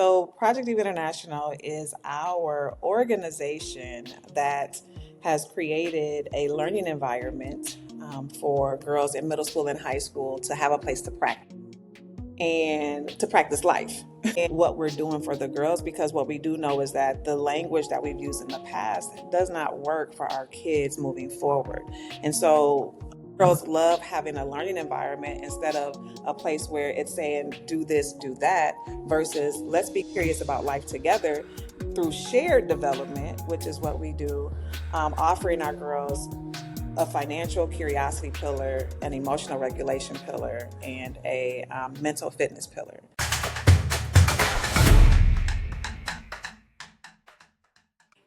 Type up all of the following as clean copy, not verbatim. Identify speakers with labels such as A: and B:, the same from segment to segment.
A: So Project Diva International is our organization that has created a learning environment for girls in middle school and high school to have a place to practice and to practice life. And what we're doing for the girls, because what we do know is that the language that we've used in the past does not work for our kids moving forward. And so girls love having a learning environment instead of a place where it's saying do this, do that, versus let's be curious about life together through shared development, which is what we do, offering our girls a financial curiosity pillar, an emotional regulation pillar, and a mental fitness pillar.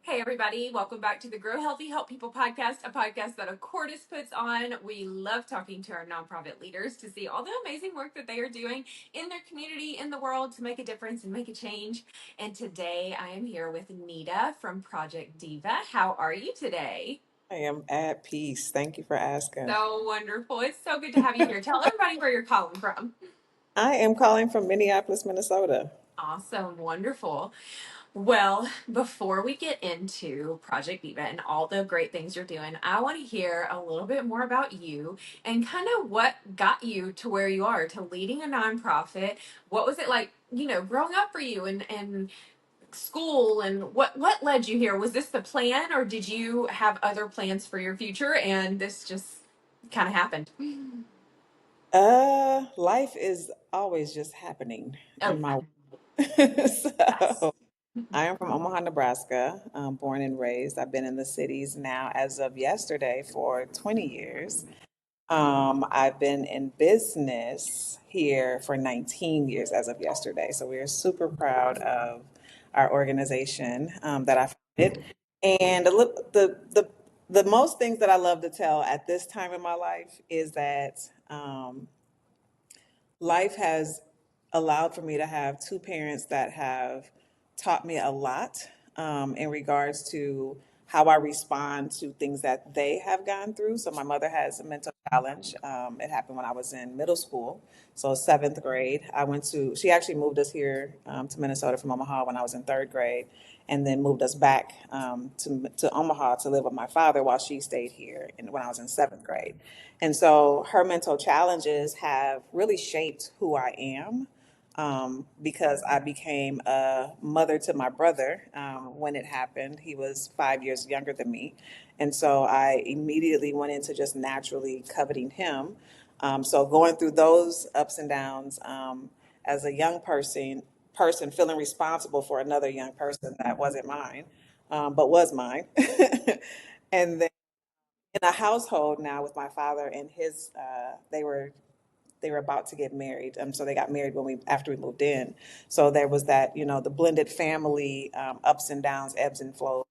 B: Hey, everybody, welcome back to the Grow Healthy Help People podcast, a podcast that Accordis puts on. We love talking to our nonprofit leaders to see all the amazing work that they are doing in their community, in the world, to make a difference and make a change. And today I am here with Neda from Project Diva. How are you today?
A: I am at peace. Thank you for asking.
B: So wonderful. It's so good to have you here. Tell everybody where you're calling from.
A: I am calling from Minneapolis, Minnesota.
B: Awesome. Wonderful. Well, before we get into Project Diva and all the great things you're doing, I want to hear a little bit more about you and kind of what got you to where you are, to leading a nonprofit. What was it like, growing up for you and school, and what led you here? Was this the plan, or did you have other plans for your future and this just kind of happened?
A: Life is always just happening
B: Oh,
A: in my
B: yes.
A: so I am from Omaha, Nebraska, born and raised. I've been in the cities now as of yesterday for 20 years. I've been in business here for 19 years as of yesterday. So we are super proud of our organization that I founded. And the most things that I love to tell at this time in my life is that life has allowed for me to have two parents that have taught me a lot in regards to how I respond to things that they have gone through. So my mother has a mental challenge. It happened when I was in middle school, so seventh grade. She actually moved us here to Minnesota from Omaha when I was in third grade, and then moved us back to Omaha to live with my father while she stayed here when I was in seventh grade. And so her mental challenges have really shaped who I am because I became a mother to my brother when it happened. He was 5 years younger than me. And so I immediately went into just naturally coveting him. So going through those ups and downs as a young person feeling responsible for another young person that wasn't mine, but was mine. And then in a household now with my father and they were about to get married. So they got married after we moved in. So there was that, the blended family ups and downs, ebbs and flows.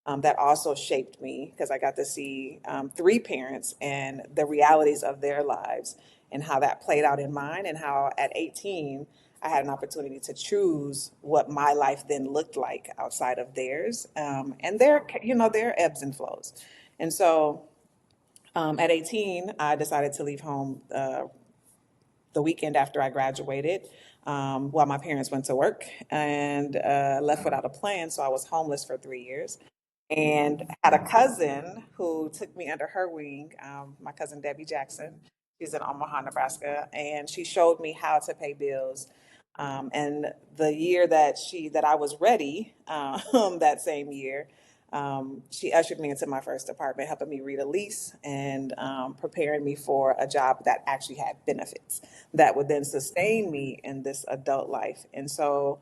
A: That also shaped me because I got to see three parents and the realities of their lives and how that played out in mine, and how at 18 I had an opportunity to choose what my life then looked like outside of theirs, and their ebbs and flows. And so at 18, I decided to leave home the weekend after I graduated while my parents went to work, and left without a plan. So I was homeless for 3 years and had a cousin who took me under her wing, my cousin Debbie Jackson. She's in Omaha, Nebraska, and she showed me how to pay bills. And the year that I was ready, that same year, she ushered me into my first apartment, helping me read a lease and preparing me for a job that actually had benefits that would then sustain me in this adult life. And so,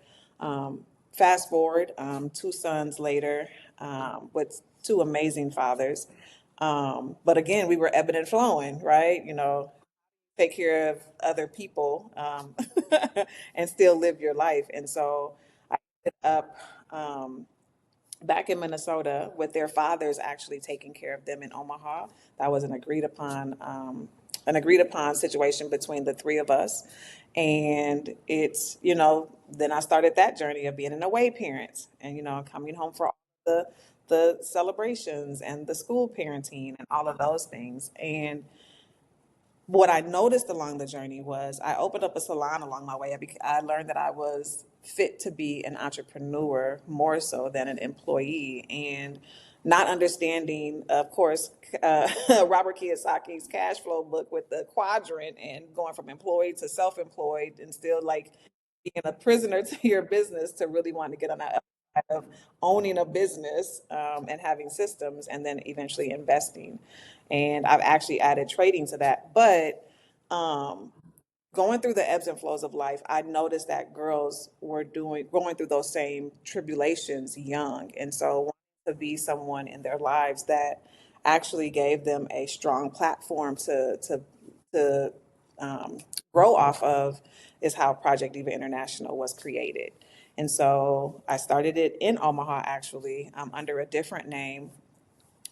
A: fast forward, 2 sons later, with two amazing fathers. But again, we were ebbing and flowing, right? Take care of other people and still live your life. And so I ended up back in Minnesota with their fathers actually taking care of them in Omaha. That was an agreed upon situation between the three of us. And then I started that journey of being an away parent and, coming home for all the celebrations and the school parenting and all of those things. And what I noticed along the journey was I opened up a salon along my way. I learned that I was fit to be an entrepreneur more so than an employee, and not understanding, of course, Robert Kiyosaki's cash flow book with the quadrant and going from employee to self-employed and still like being a prisoner to your business to really wanting to get on that other side of owning a business, and having systems and then eventually investing. And I've actually added trading to that. But going through the ebbs and flows of life, I noticed that girls were going through those same tribulations young. And so wanting to be someone in their lives that actually gave them a strong platform to um, grow off of is how Project Diva International was created. And so I started it in Omaha, actually, under a different name,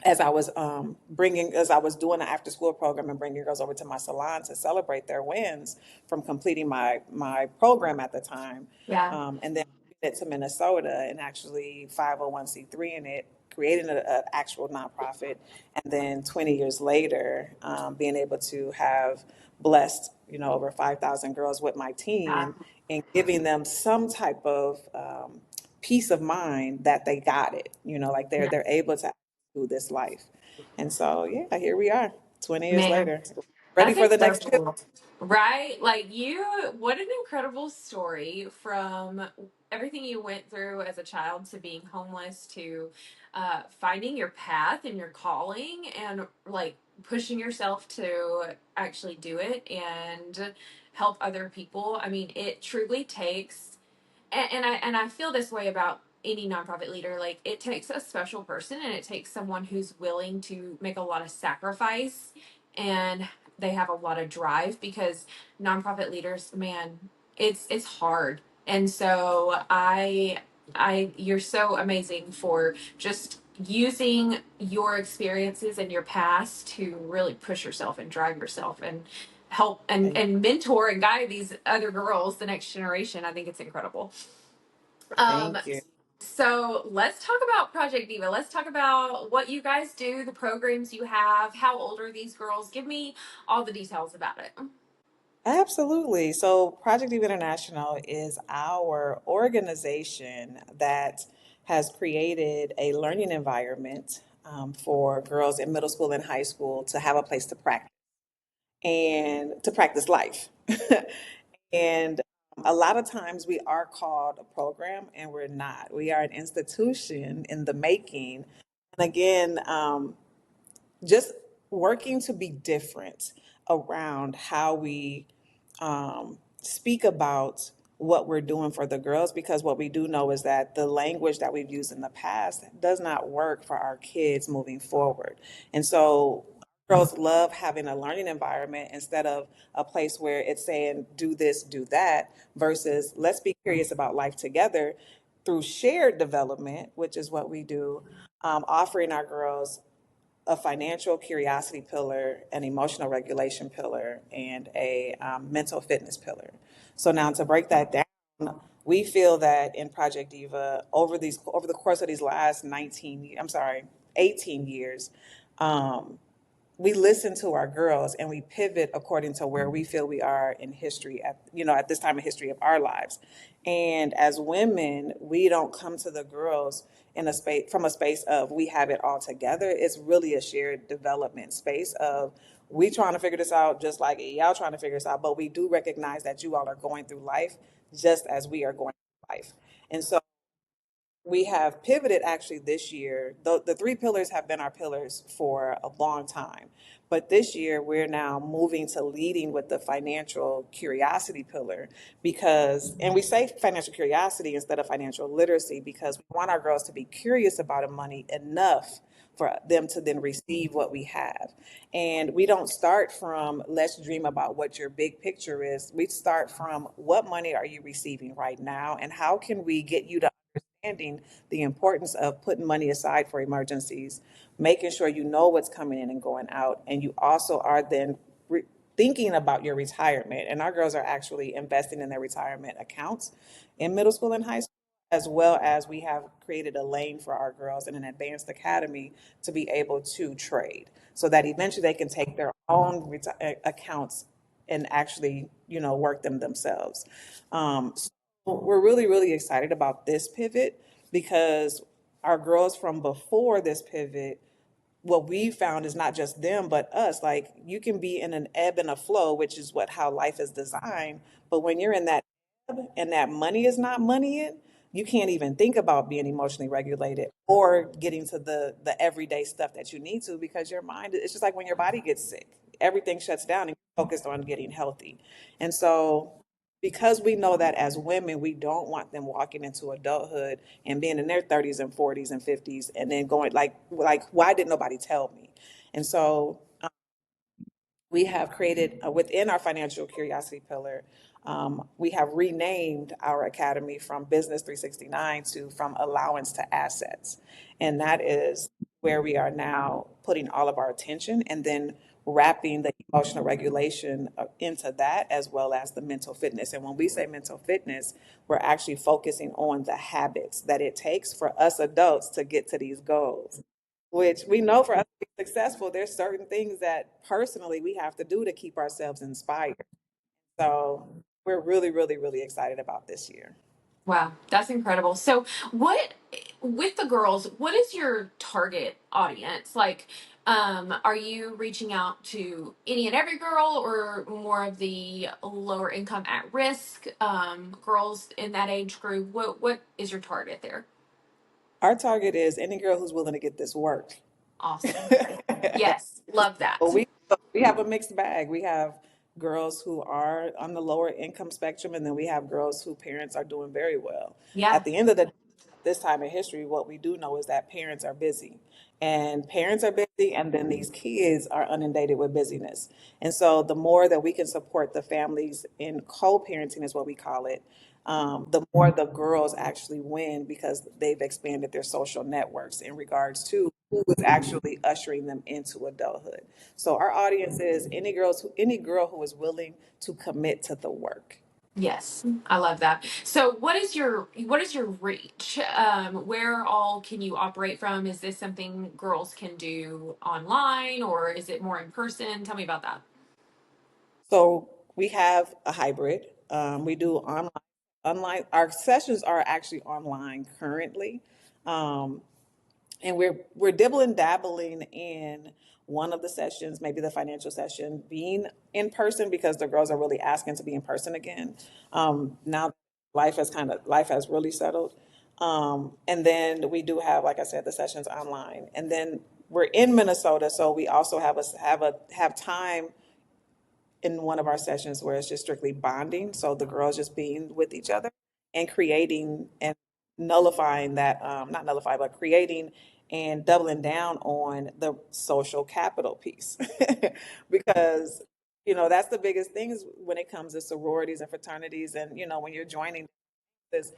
A: as I was doing an after school program and bringing girls over to my salon to celebrate their wins from completing my program at the time.
B: Yeah.
A: And then it to Minnesota and actually 501(c)(3 in it, creating an actual nonprofit. And then 20 years later, being able to have blessed, over 5,000 girls with my
B: Yeah.
A: team and giving them some type of peace of mind that they got it, like
B: Yeah.
A: they're able to through this life. And so, yeah, here we are, 20 years
B: Man,
A: later, ready
B: that
A: for
B: is
A: the
B: so
A: next chip.
B: cool. Right? Like you, what an incredible story from everything you went through as a child to being homeless to finding your path and your calling and like pushing yourself to actually do it and help other people. I mean, it truly takes and I feel this way about any nonprofit leader. Like it takes a special person and it takes someone who's willing to make a lot of sacrifice and they have a lot of drive because nonprofit leaders, man, it's hard. And so I you're so amazing for just using your experiences and your past to really push yourself and drive yourself and help
A: Thank,
B: and mentor and guide these other girls, the next generation. I think it's incredible. Um,
A: thank you.
B: so let's talk about Project Diva. Let's talk about what you guys do, the programs you have. How old are these girls? Give me all the details about it.
A: Absolutely. So, Project Eve International is our organization that has created a learning environment for girls in middle school and high school to have a place to practice and to practice life. And a lot of times we are called a program and we're not. We are an institution in the making. And again, just working to be different around how we speak about what we're doing for the girls, because what we do know is that the language that we've used in the past does not work for our kids moving forward. And so girls love having a learning environment instead of a place where it's saying do this, do that, versus let's be curious about life together through shared development, which is what we do, offering our girls a financial curiosity pillar, an emotional regulation pillar, and a mental fitness pillar. So now to break that down, we feel that in Project Diva, over the course of these last 18 years, we listen to our girls and we pivot according to where we feel we are in history at this time of history of our lives. And as women, we don't come to the girls in a space from a space of we have it all together. It's really a shared development space of we trying to figure this out just like y'all trying to figure this out, but we do recognize that you all are going through life just as we are going through life. And so we have pivoted actually this year. The three pillars have been our pillars for a long time. But this year, we're now moving to leading with the financial curiosity pillar because, and we say financial curiosity instead of financial literacy because we want our girls to be curious about money enough for them to then receive what we have. And we don't start from let's dream about what your big picture is. We start from what money are you receiving right now and how can we get you to understanding the importance of putting money aside for emergencies, making sure you know what's coming in and going out, and you also are then thinking about your retirement. And our girls are actually investing in their retirement accounts in middle school and high school, as well as we have created a lane for our girls in an advanced academy to be able to trade so that eventually they can take their own accounts and actually, work them themselves. So we're really, really excited about this pivot because our girls from before this pivot, what we found is not just them but us. Like, you can be in an ebb and a flow, which is what how life is designed. But when you're in that ebb and that money is not moneying, you can't even think about being emotionally regulated or getting to the everyday stuff that you need to, because your mind, it's just like when your body gets sick, everything shuts down and you're focused on getting healthy. And so, because we know that as women, we don't want them walking into adulthood and being in their 30s and 40s and 50s and then going like why did nobody tell me? And so we have created within our financial curiosity pillar, we have renamed our academy from Business 369 to From Allowance to Assets. And that is where we are now putting all of our attention, and then wrapping the emotional regulation into that, as well as the mental fitness. And when we say mental fitness, we're actually focusing on the habits that it takes for us adults to get to these goals, which we know for us to be successful, there's certain things that personally we have to do to keep ourselves inspired. So we're really, really, really excited about this year.
B: Wow, that's incredible. So, what with the girls, what is your target audience? Like, are you reaching out to any and every girl, or more of the lower income at risk girls in that age group? What is your target there?
A: Our target is any girl who's willing to get this work.
B: Awesome. Yes, love
A: But
B: that.
A: we have a mixed bag. We have girls who are on the lower income spectrum, and then we have girls who parents are doing very well.
B: Yeah.
A: At the end of the this time in history, what we do know is that parents are busy, and then these kids are inundated with busyness. And so, the more that we can support the families in co-parenting, is what we call it, the more the girls actually win because they've expanded their social networks in regards to who is actually ushering them into adulthood. So our audience is any girl who is willing to commit to the work.
B: Yes, I love that. So, what is your reach? Where all can you operate from? Is this something girls can do online, or is it more in person? Tell me about that.
A: So we have a hybrid. We do online. Online. Our sessions are actually online currently. Um, and we're dibbling dabbling in one of the sessions, maybe the financial session, being in person because the girls are really asking to be in person again. Now life has really settled. And then we do have, like I said, the sessions online. And then we're in Minnesota, so we also have time in one of our sessions where it's just strictly bonding. So the girls just being with each other and creating and nullifying that, not nullify, but creating and doubling down on the social capital piece. Because, that's the biggest thing is when it comes to sororities and fraternities. And, when you're joining this,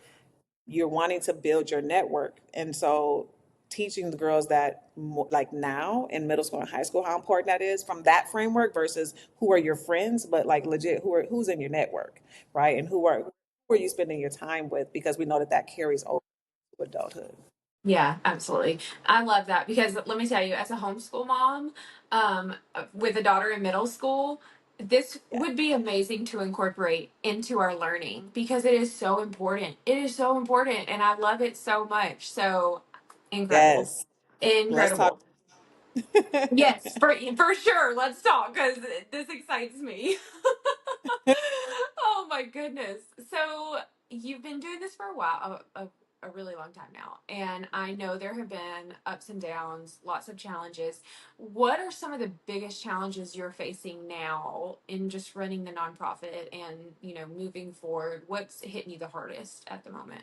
A: you're wanting to build your network. And so teaching the girls that like now in middle school and high school, how important that is from that framework versus who are your friends, but like legit who's in your network, right? And who are you spending your time with? Because we know that that carries over to adulthood.
B: Yeah, absolutely. I love that because let me tell you, as a homeschool mom, with a daughter in middle school, this
A: Yeah.
B: would be amazing to incorporate into our learning because it is so important. It is so important, and I love it so much. So incredible,
A: Yes. Let's talk.
B: incredible. Yes, for sure. Let's talk because this excites me. Oh my goodness. So you've been doing this for a while, a really long time now. And I know there have been ups and downs, lots of challenges. What are some of the biggest challenges you're facing now in just running the nonprofit and, moving forward? What's hitting you the hardest at the moment?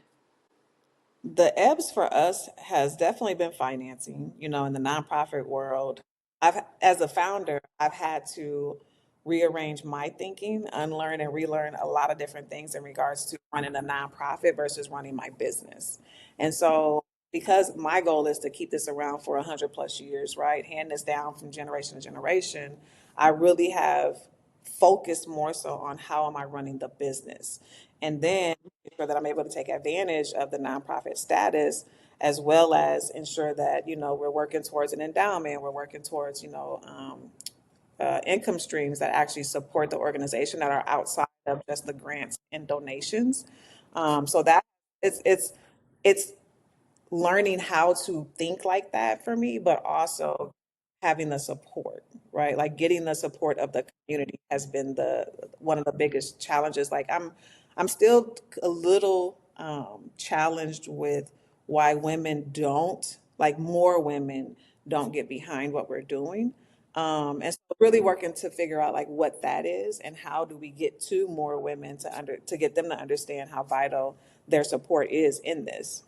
A: The ebbs for us has definitely been financing, in the nonprofit world. As a founder, I've had to rearrange my thinking, unlearn and relearn a lot of different things in regards to running a nonprofit versus running my business. And so, because my goal is to keep this around for 100 plus years, right? Hand this down from generation to generation, I really have focused more so on how am I running the business. and then ensure that I'm able to take advantage of the nonprofit status, as well as ensure that, we're working towards an endowment, we're working towards, income streams that actually support the organization that are outside of just the grants and donations. So that it's learning how to think like that for me, but also having the support, right? Like getting the support of the community has been the one of the biggest challenges. Like I'm still a little challenged with why women don't, like more women don't get behind what we're doing. And so really working to figure out like what that is and how do we get to more women to get them to understand how vital their support is in this.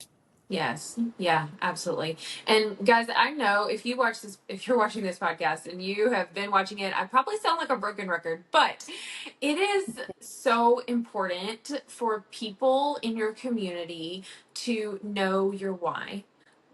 B: Yes. Yeah, absolutely. And guys, I know if you're watching this podcast and you have been watching it, I probably sound like a broken record, but it is so important for people in your community to know your why.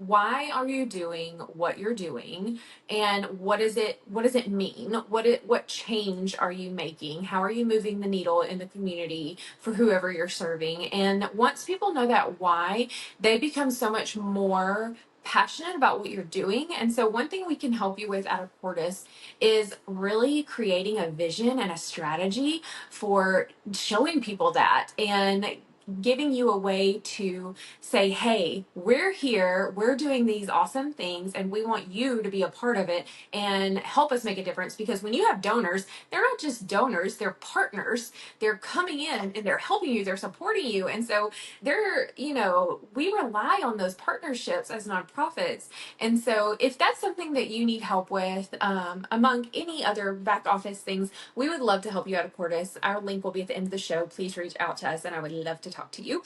B: Why are you doing what you're doing? And what does it mean? What change are you making? How are you moving the needle in the community for whoever you're serving? And once people know that why, they become so much more passionate about what you're doing. And so, one thing we can help you with out of Portis is really creating a vision and a strategy for showing people that and giving you a way to say, hey, we're here, we're doing these awesome things, and we want you to be a part of it and help us make a difference. Because when you have donors, they're not just donors, they're partners. They're coming in and they're helping you, they're supporting you. And so we rely on those partnerships as nonprofits. And so if that's something that you need help with, among any other back office things, we would love to help you out of Portis. Our link will be at the end of the show. Please reach out to us and I would love to talk to you.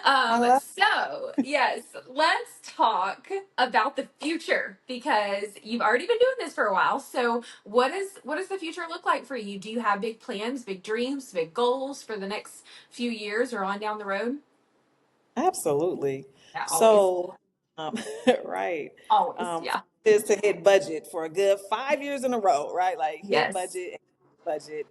A: I love
B: So yes, let's talk about the future because you've already been doing this for a while. So what does the future look like for you? Do you have big plans, big dreams, big goals for the next few years or on down the road?
A: Absolutely.
B: Yeah, always.
A: So, um, right.
B: Always. Yeah.
A: Is to hit budget for a good 5 years in a row, right? Like hit
B: Yes.
A: budget,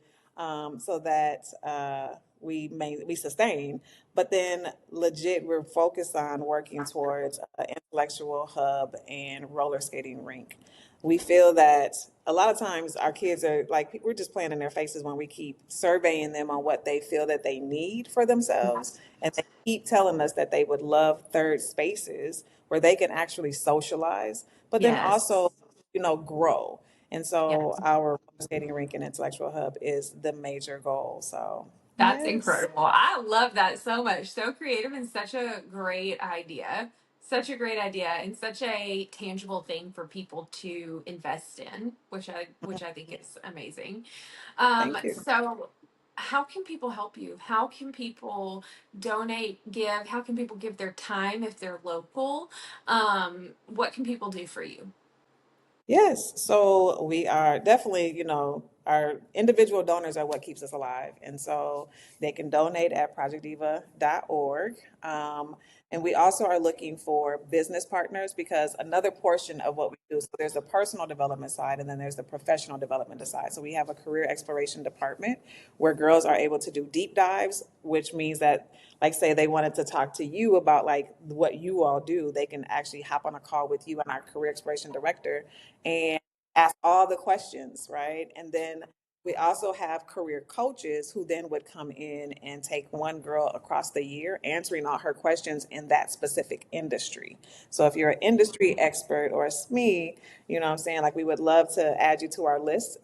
A: so that we sustain. But then, legit, we're focused on working towards intellectual hub and roller skating rink. We feel that a lot of times our kids are like we're just playing in their faces when we keep surveying them on what they feel that they need for themselves,
B: Yes.
A: and they keep telling us that they would love third spaces where they can actually socialize, but then
B: Yes.
A: also, grow. And so
B: Yes.
A: our skating rink and intellectual hub is the major goal. So
B: That's
A: yes,
B: incredible. I love that so much. So creative and such a great idea. Such a great idea and such a tangible thing for people to invest in, which I think is amazing.
A: thank you.
B: So how can people help you? How can people donate, give? How can people give their time if they're local? What can people do for you?
A: Yes, so we are definitely, our individual donors are what keeps us alive. And so they can donate at projectdiva.org. And we also are looking for business partners because another portion of what we do, so there's the personal development side and then there's the professional development side. So we have a career exploration department where girls are able to do deep dives, which means that, like, say they wanted to talk to you about like what you all do, they can actually hop on a call with you and our career exploration director and ask all the questions, right? And then we also have career coaches who then would come in and take one girl across the year answering all her questions in that specific industry. So if you're an industry expert or a SME, you know what I'm saying? Like we would love to add you to our list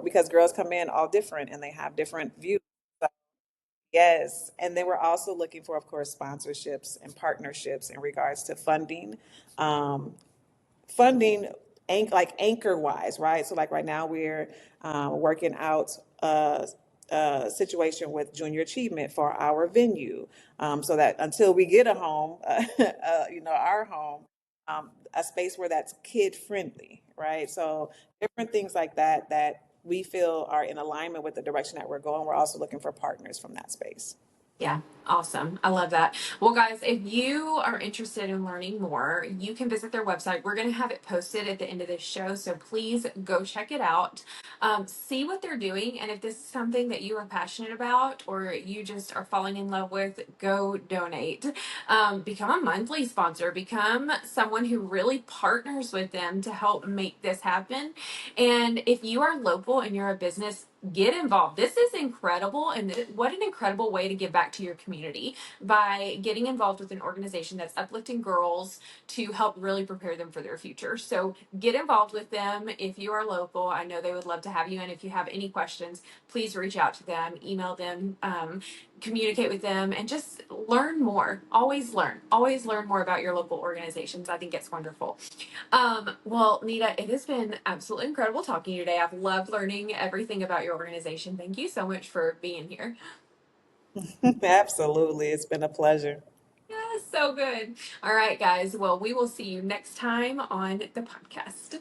A: because girls come in all different and they have different views. So, yes. And then we're also looking for, of course, sponsorships and partnerships in regards to Um, funding like anchor wise, right? So like right now we're working out a situation with junior achievement for our venue, so that until we get a home, our home, a space where that's kid friendly, right? So different things like that that we feel are in alignment with the direction that we're going. We're also looking for partners from that space.
B: Yeah, awesome. I love that. Well, guys, if you are interested in learning more, you can visit their website. We're going to have it posted at the end of this show. So please go check it out. See what they're doing. And if this is something that you are passionate about or you just are falling in love with, go donate. Become a monthly sponsor, become someone who really partners with them to help make this happen. And if you are local and you're a business, get involved. This is incredible. And what an incredible way to give back to your community by getting involved with an organization that's uplifting girls to help really prepare them for their future. So get involved with them if you are local. I know they would love to have you. And if you have any questions, please reach out to them, email them, communicate with them, and just learn more. Always learn more about your local organizations. I think it's wonderful. Well, Nita, it has been absolutely incredible talking to you today. I've loved learning everything about your organization. Thank you so much for being here.
A: Absolutely. It's been a pleasure.
B: Yeah, so good. All right, guys. Well, we will see you next time on the podcast.